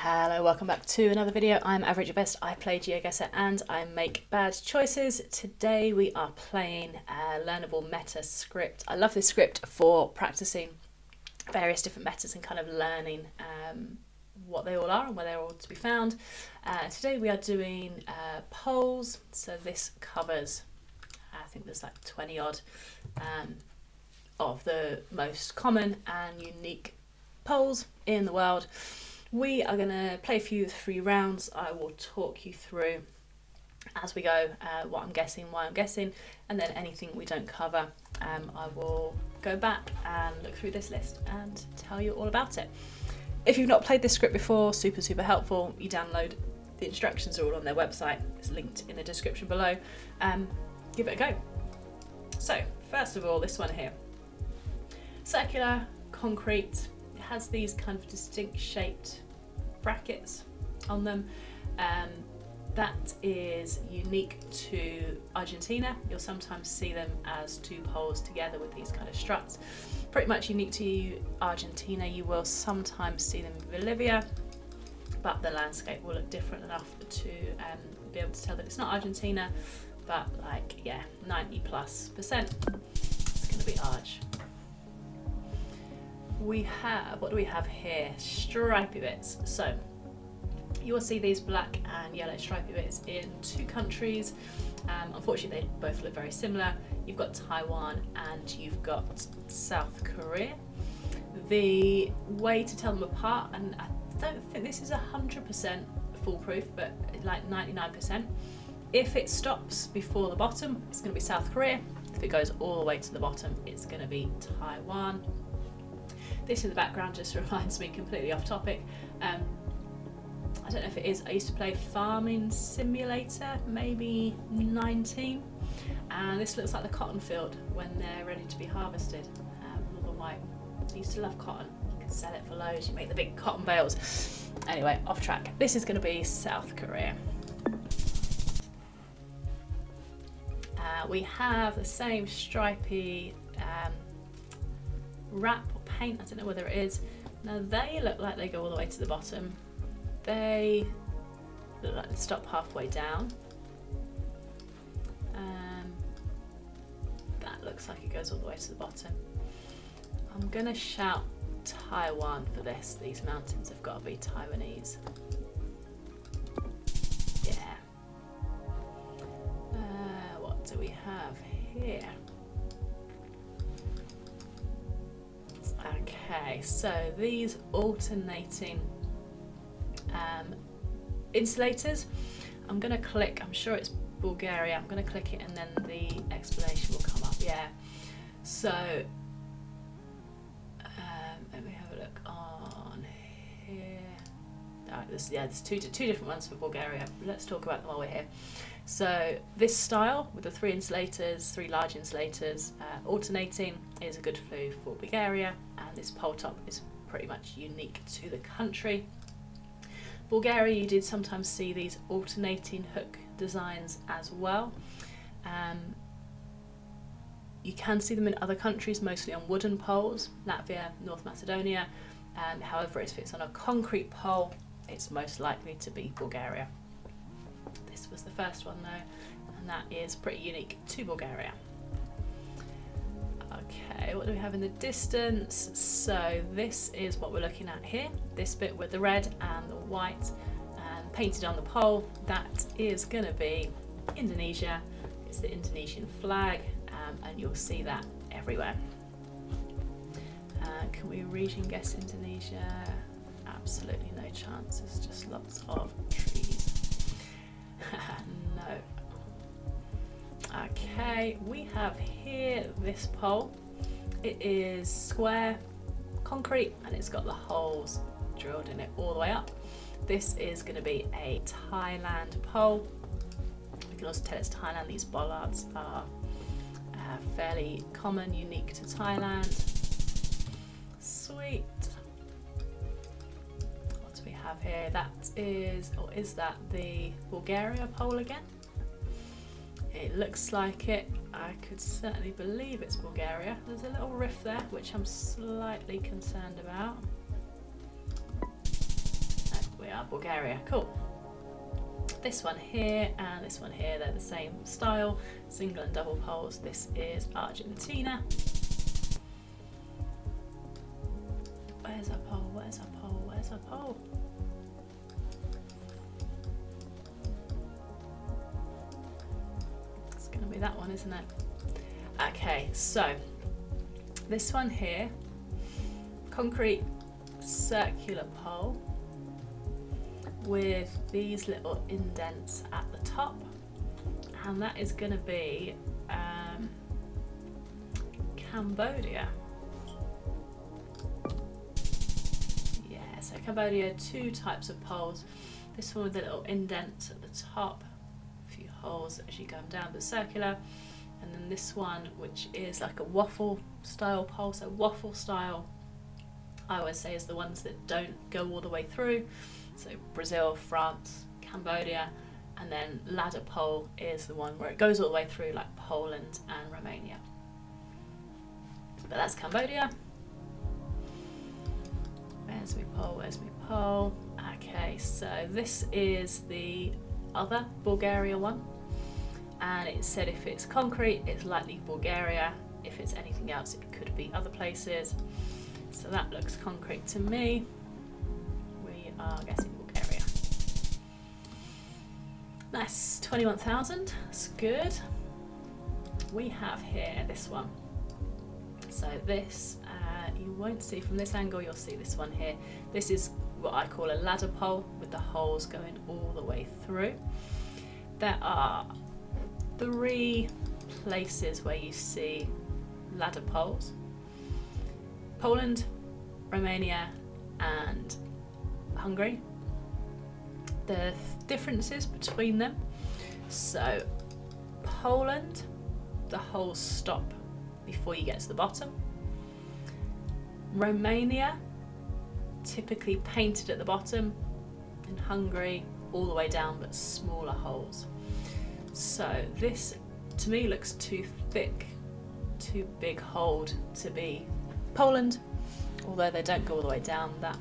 Hello, welcome back to another video. I'm Average at Best. I play Geoguessr and I make bad choices. Today we are playing Learnable meta script. I love this script for practicing various different metas and kind of learning what they all are and where they're all to be found. Today we are doing polls. So this covers, I think there's like 20 odd of the most common and unique polls in the world. We are going to play a few 3 rounds. I will talk you through as we go what I'm guessing, why I'm guessing, and then anything we don't cover, I will go back and look through this list and tell you all about it. If you've not played this script before, super helpful. You download, the instructions are all on their website. It's linked in the description below. Give it a go. So first of all, this one here. Circular, concrete. It has these kind of distinct shaped brackets on them. That is unique to Argentina. You'll sometimes see them as 2 poles together with these kind of struts. Pretty much unique to Argentina. You will sometimes see them in Bolivia, but the landscape will look different enough to be able to tell that it's not Argentina, but like, yeah, 90+%. It's going to be Arge. We have, what do we have here? Stripy bits. So you will see these black and yellow stripy bits in 2 countries. Unfortunately, they both look very similar. You've got Taiwan and you've got South Korea. The way to tell them apart, and I don't think this is 100% foolproof, but like 99%. If it stops before the bottom, it's going to be South Korea. If it goes all the way to the bottom, it's going to be Taiwan. This in the background just reminds me, completely off topic. I don't know if it is, I used to play Farming Simulator, maybe 19. And this looks like the cotton field when they're ready to be harvested. All the white. I used to love cotton. You could sell it for loads, you make the big cotton bales. Anyway, off track. This is going to be South Korea. We have the same stripy wrap or paint, I don't know whether it is. Now they look like they go all the way to the bottom. They look like they stop halfway down. That looks like it goes all the way to the bottom. I'm gonna shout Taiwan for this. These mountains have got to be Taiwanese. Yeah. What do we have here? Okay, so these alternating insulators, I'm going to click, I'm sure it's Bulgaria, I'm going to click it and then the explanation will come up. Yeah, so let me have a look on here. There's two different ones for Bulgaria. Let's talk about them while we're here. So this style with the 3 insulators, 3 large insulators, alternating is a good flu for Bulgaria, and this pole top is pretty much unique to the country. Bulgaria, you did sometimes see these alternating hook designs as well. You can see them in other countries, mostly on wooden poles, Latvia, North Macedonia. However, if it's on a concrete pole, it's most likely to be Bulgaria. This was the first one though, and that is pretty unique to Bulgaria. Okay, what do we have in the distance? So this is what we're looking at here. This bit with the red and the white painted on the pole, that is going to be Indonesia. It's the Indonesian flag, and you'll see that everywhere. Can we region guess Indonesia? Absolutely no chance. It's just lots of trees. No. Okay, we have here this pole. It is square, concrete, and it's got the holes drilled in it all the way up. This is going to be a Thailand pole. We can also tell it's Thailand. These bollards are fairly common, unique to Thailand. Sweet. What do we have here? That is, or is that the Bulgaria pole again? It looks like it. I could certainly believe it's Bulgaria. There's a little rift there, which I'm slightly concerned about. Bulgaria. Cool. This one here and this one here, they're the same style, single and double poles. This is Argentina. Where's our pole? Where's our pole? Where's our pole? It's going to be that one, isn't it? Okay, so this one here, concrete circular pole with these little indents at the top, and that is going to be Cambodia. Yeah, so Cambodia, two types of poles. This one with the little indents at the top, a few holes as you go down, but circular, and then this one which is like a waffle style pole. So waffle style, I always say, is the ones that don't go all the way through. So Brazil, France, Cambodia, and then ladder pole is the one where it goes all the way through, like Poland and Romania. But that's Cambodia. Where's my pole? Where's my pole? Okay, so this is the other Bulgaria one, and it said if it's concrete, it's likely Bulgaria. If it's anything else, it could be other places. So that looks concrete to me. We are guessing Bulgaria. Nice, 21,000, that's good. We have here this one. So this, you won't see from this angle, you'll see this one here. This is what I call a ladder pole with the holes going all the way through. There are 3 places where you see ladder poles: Poland, Romania and Hungary. The differences between them: so Poland, the holes stop before you get to the bottom. Romania, typically painted at the bottom. In Hungary, all the way down but smaller holes. So this to me looks too thick, too big hold to be Poland, although they don't go all the way down, that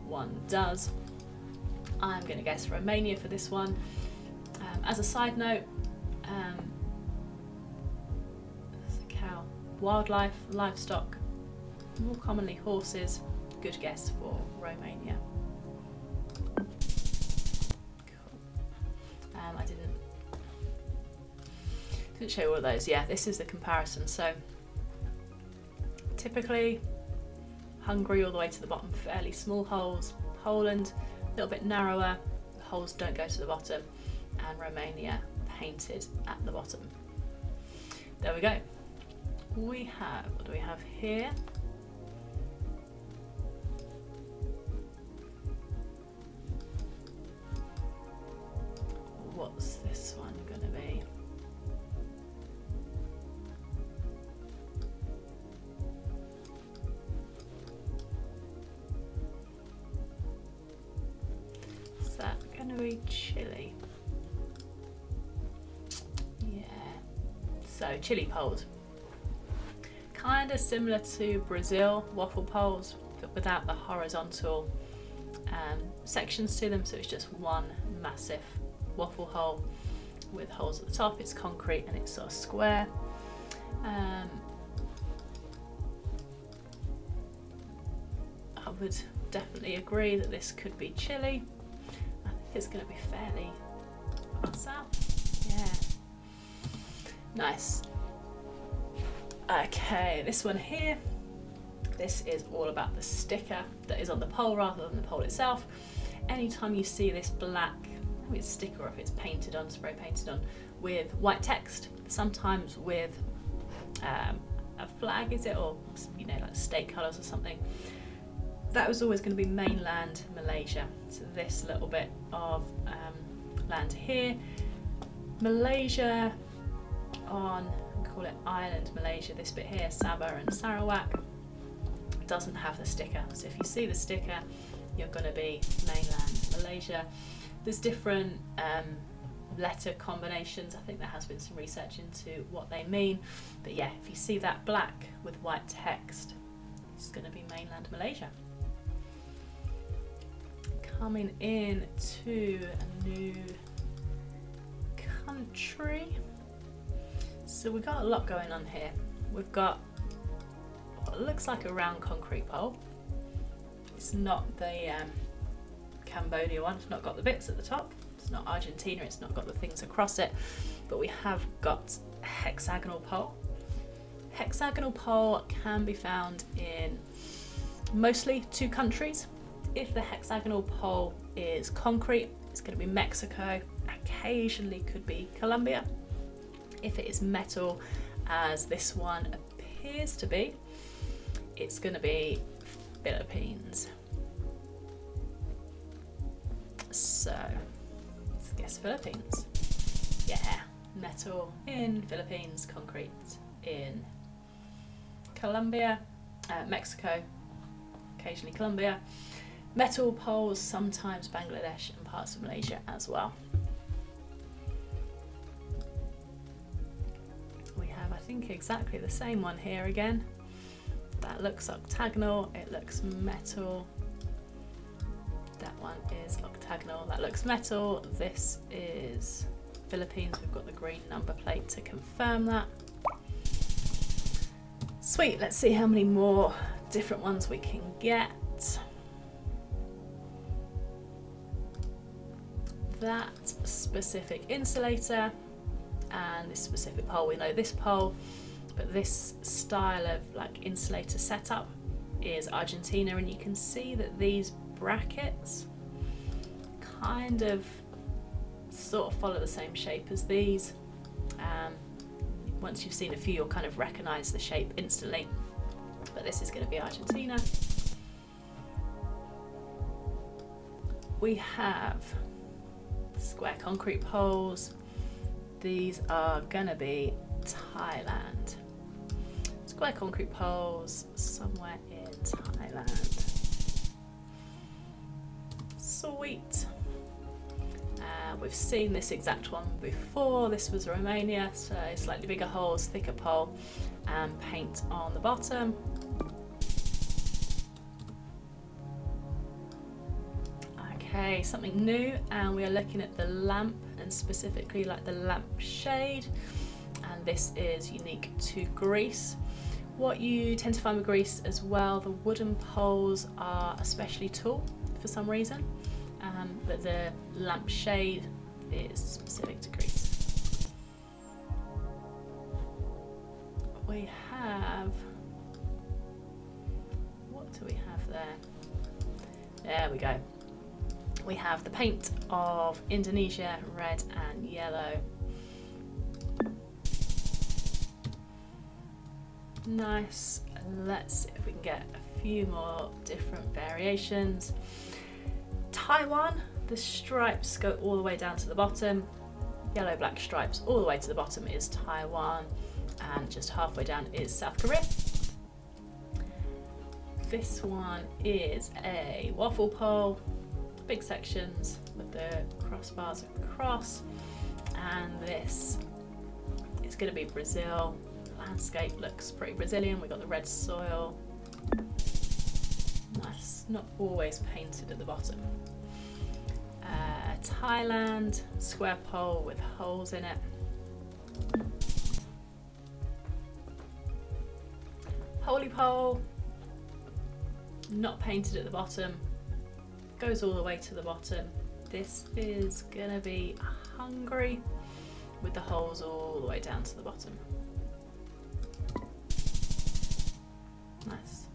one does. I'm going to guess Romania for this one. As a side note, there's a cow. Wildlife, livestock, more commonly horses. Good guess for Romania. Cool. I didn't show all of those. Yeah, this is the comparison. So typically Hungary all the way to the bottom, fairly small holes. Poland, a little bit narrower, the holes don't go to the bottom. And Romania, painted at the bottom. There we go. We have, what do we have here? What's this one going to be? Is that going to be Chile? Yeah. So Chile poles. Kind of similar to Brazil waffle poles, but without the horizontal sections to them. So it's just one massive waffle hole with holes at the top. It's concrete and it's sort of square. I would definitely agree that this could be Chile. I think it's going to be fairly far south. Yeah. Nice. Okay, this one here. This is all about the sticker that is on the pole rather than the pole itself. Anytime you see this black, maybe it's sticker or if it's painted on, spray painted on, with white text, sometimes with a flag, is it, or like state colours or something, that was always going to be mainland Malaysia. So this little bit of land here, Malaysia on, call it island Malaysia, this bit here, Sabah and Sarawak, doesn't have the sticker. So if you see the sticker, you're going to be mainland Malaysia. There's different letter combinations. I think there has been some research into what they mean, but yeah, if you see that black with white text, it's going to be mainland Malaysia. coming in to a new country. So we've got a lot going on here. We've got what looks like a round concrete pole. It's not the Cambodia one, it's not got the bits at the top. It's not Argentina, it's not got the things across it. But we have got a hexagonal pole. Hexagonal pole can be found in mostly 2 countries. If the hexagonal pole is concrete, it's going to be Mexico, occasionally could be Colombia. If it is metal, as this one appears to be, it's going to be Philippines. So let's guess Philippines. Yeah, metal in Philippines, concrete in Colombia, Mexico, occasionally Colombia. Metal poles, sometimes Bangladesh and parts of Malaysia as well. We have, I think, exactly the same one here again. That looks octagonal, it looks metal. That one is octagonal, that looks metal. This is Philippines, we've got the green number plate to confirm that. Sweet, let's see how many more different ones we can get. That specific insulator and this specific pole, we know this pole, but this style of like insulator setup is Argentina, and you can see that these brackets kind of sort of follow the same shape as these. Once you've seen a few, you'll kind of recognize the shape instantly, but this is going to be Argentina. We have square concrete poles. These are going to be Thailand. Square concrete poles somewhere in Thailand. Sweet. We've seen this exact one before. This was Romania, so slightly bigger holes, thicker pole, and paint on the bottom. Okay, something new, and we are looking at the lamp, and specifically like the lamp shade, and this is unique to Greece. What you tend to find with Greece as well, the wooden poles are especially tall for some reason, but the lamp shade is specific to Greece. We have, what do we have there? There we go. We have the paint of Indonesia, red and yellow. Nice. Let's see if we can get a few more different variations. Taiwan, the stripes go all the way down to the bottom. Yellow black stripes all the way to the bottom is Taiwan, and just halfway down is South Korea. This one is a waffle pole, big sections with the crossbars across, and this is going to be Brazil. Landscape looks pretty Brazilian. We've got the red soil. Nice, not always painted at the bottom. Thailand, square pole with holes in it. Holy pole, not painted at the bottom, goes all the way to the bottom. This is gonna be Hungary with the holes all the way down to the bottom. Nice.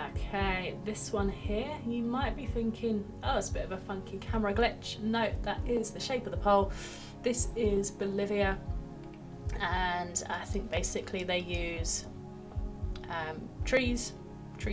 Okay, this one here, you might be thinking, oh, it's a bit of a funky camera glitch. No, that is the shape of the pole. This is Bolivia, and I think basically they use tree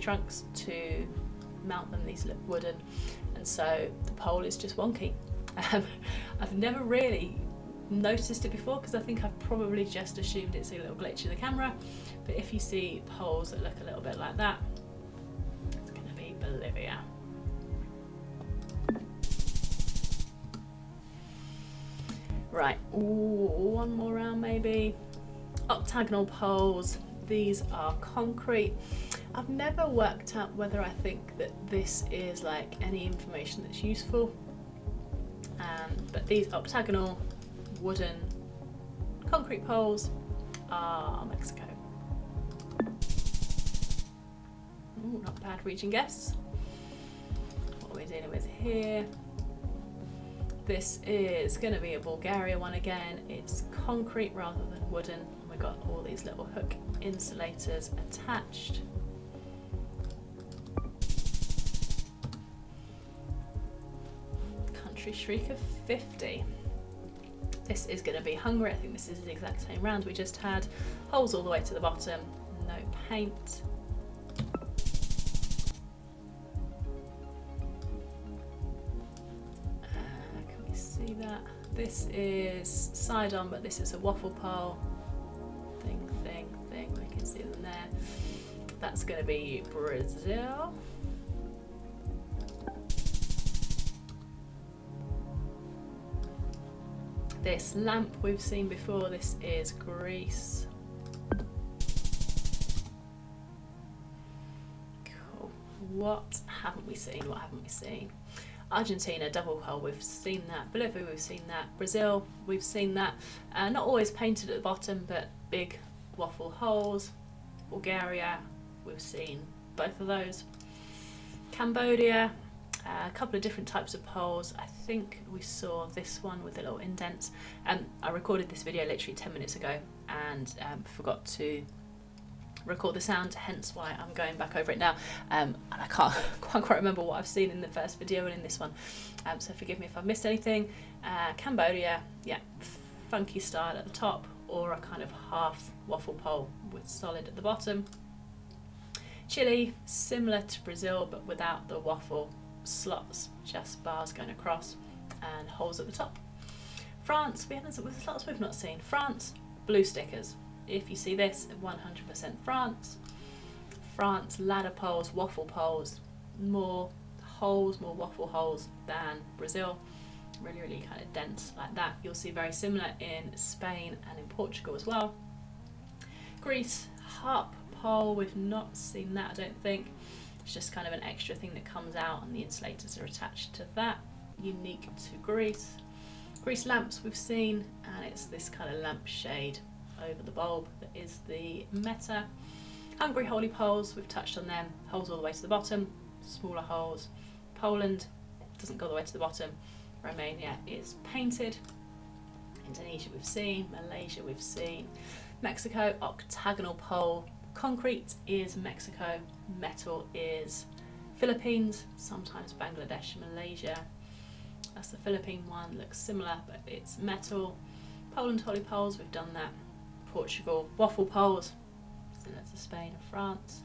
trunks to mount them. These look wooden, and so the pole is just wonky. I've never really noticed it before because I think I've probably just assumed it's a little glitch in the camera, but if you see poles that look a little bit like that, it's going to be Bolivia. Right, one more round maybe. Octagonal poles, these are concrete. I've never worked out whether I think that this is like any information that's useful, but these octagonal wooden concrete poles are Mexico. Ooh, not bad region guess. What are we dealing with here? This is going to be a Bulgaria one again. It's concrete rather than wooden. And we've got all these little hook insulators attached. Country shriek of 50. This is going to be Hungary. I think this is the exact same round we just had. Holes all the way to the bottom. No paint. That this is side on, but this is a waffle pole thing. We can see them there. That's going to be Brazil. This lamp we've seen before. This is Greece. Cool. What haven't we seen? Argentina, double hole, we've seen that. Bolivia, we've seen that. Brazil, we've seen that. Not always painted at the bottom, but big waffle holes. Bulgaria, we've seen both of those. Cambodia, a couple of different types of poles. I think we saw this one with a little indent. I recorded this video literally 10 minutes ago and forgot to record the sound, hence why I'm going back over it now, and I can't quite remember what I've seen in the first video and in this one, so forgive me if I've missed anything. Cambodia, yeah, funky style at the top, or a kind of half waffle pole with solid at the bottom. Chile, similar to Brazil but without the waffle slots, just bars going across and holes at the top. France, with slots we've not seen. France, blue stickers. If you see this, 100% France. France, ladder poles, waffle poles, more holes, more waffle holes than Brazil. Really kind of dense like that. You'll see very similar in Spain and in Portugal as well. Greece, harp pole, we've not seen that, I don't think. It's just kind of an extra thing that comes out and the insulators are attached to that. Unique to Greece. Greece lamps we've seen, and it's this kind of lamp shade over the bulb that is the meta. Hungary holy poles, we've touched on them, holes all the way to the bottom, smaller holes. Poland doesn't go all the way to the bottom. Romania is painted. Indonesia we've seen, Malaysia we've seen. Mexico, octagonal pole. Concrete is Mexico, metal is Philippines, sometimes Bangladesh, Malaysia. That's the Philippine one, looks similar but it's metal. Poland holy poles, we've done that. Portugal, waffle poles, similar to Spain and France.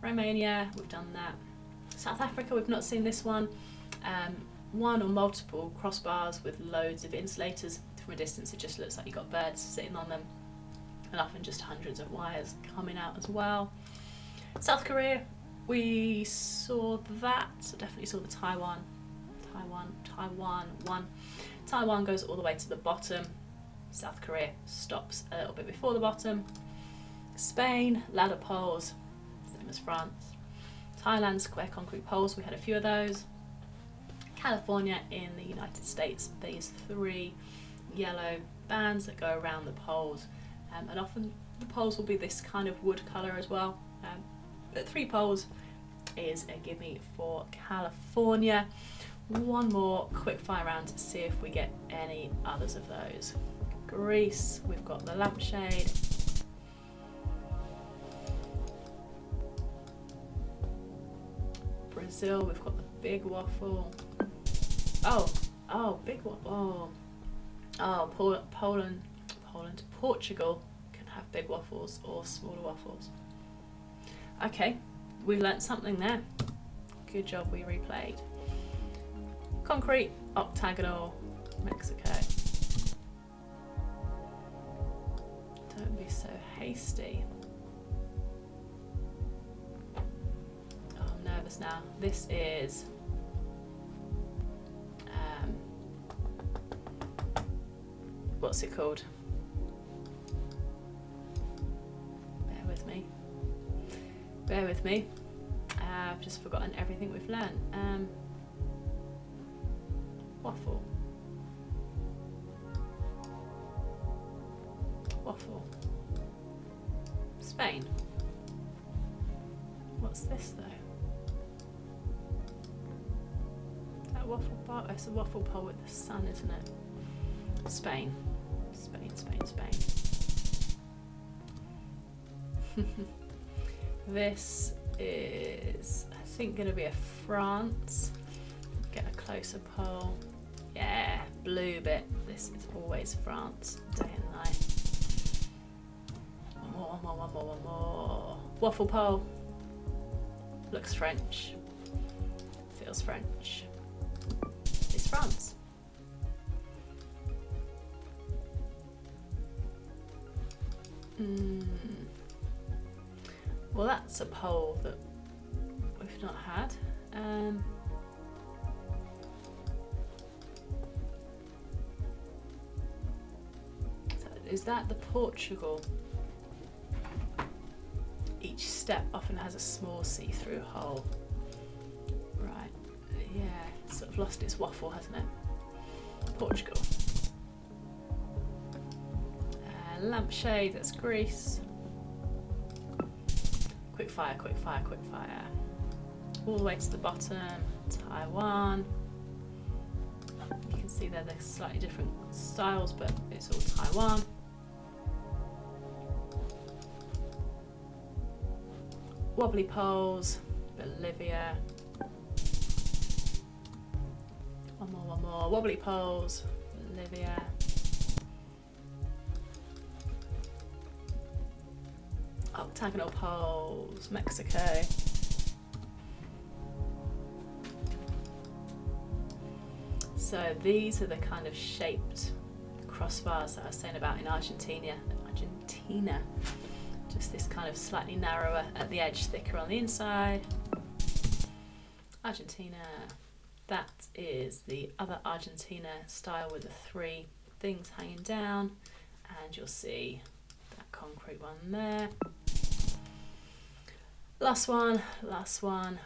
Romania, we've done that. South Africa, we've not seen this one. One or multiple crossbars with loads of insulators. From a distance it just looks like you've got birds sitting on them, and often just hundreds of wires coming out as well. South Korea, we saw that, so definitely saw the Taiwan one. Taiwan goes all the way to the bottom. South Korea stops a little bit before the bottom. Spain, ladder poles, same as France. Thailand, square concrete poles, we had a few of those. California in the United States, these three yellow bands that go around the poles, and often the poles will be this kind of wood colour as well, but 3 poles is a gimme for California. One more quick fire round to see if we get any others of those. Greece, we've got the lampshade. Brazil, we've got the big waffle. Big waffle. Poland, Portugal can have big waffles or smaller waffles. Okay, we learnt something there. Good job, we replayed. Concrete, octagonal, Mexico. Don't be so hasty. Oh, I'm nervous now. This is what's it called? Bear with me. Bear with me. I've just forgotten everything we've learned. Waffle. Waffle. Spain. What's this though? Is that a waffle bar? It's a waffle pole with the sun, isn't it? Spain. Spain, Spain, Spain. This is, I think, going to be a France. Get a closer pole. Yeah, blue bit. This is always France, day and night. One more, one more, one more, one more. Waffle pole. Looks French. Feels French. It's France. Well, that's a pole that we've not had. So is that the Portugal? Each step often has a small see-through hole. Right, yeah, it's sort of lost its waffle, hasn't it? Portugal. Lampshade, that's Greece. Quick fire, quick fire, quick fire. All the way to the bottom, Taiwan. You can see they're slightly different styles, but it's all Taiwan. Wobbly poles, Bolivia. One more. Wobbly poles, Bolivia. Octagonal poles, Mexico. So these are the kind of shaped crossbars that I was saying about in Argentina. Just this kind of slightly narrower at the edge, thicker on the inside. Argentina. That is the other Argentina style with the three things hanging down, and you'll see that concrete one there. Last one.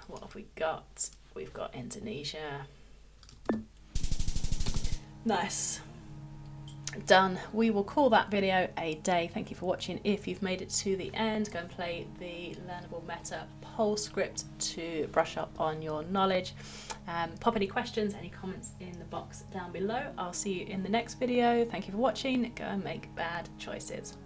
What have we got? We've got Indonesia. Nice. Done. We will call that video a day. Thank you for watching. If you've made it to the end, go and play the Learnable Meta poll script to brush up on your knowledge. Pop any questions, any comments in the box down below. I'll see you in the next video. Thank you for watching. Go and make bad choices.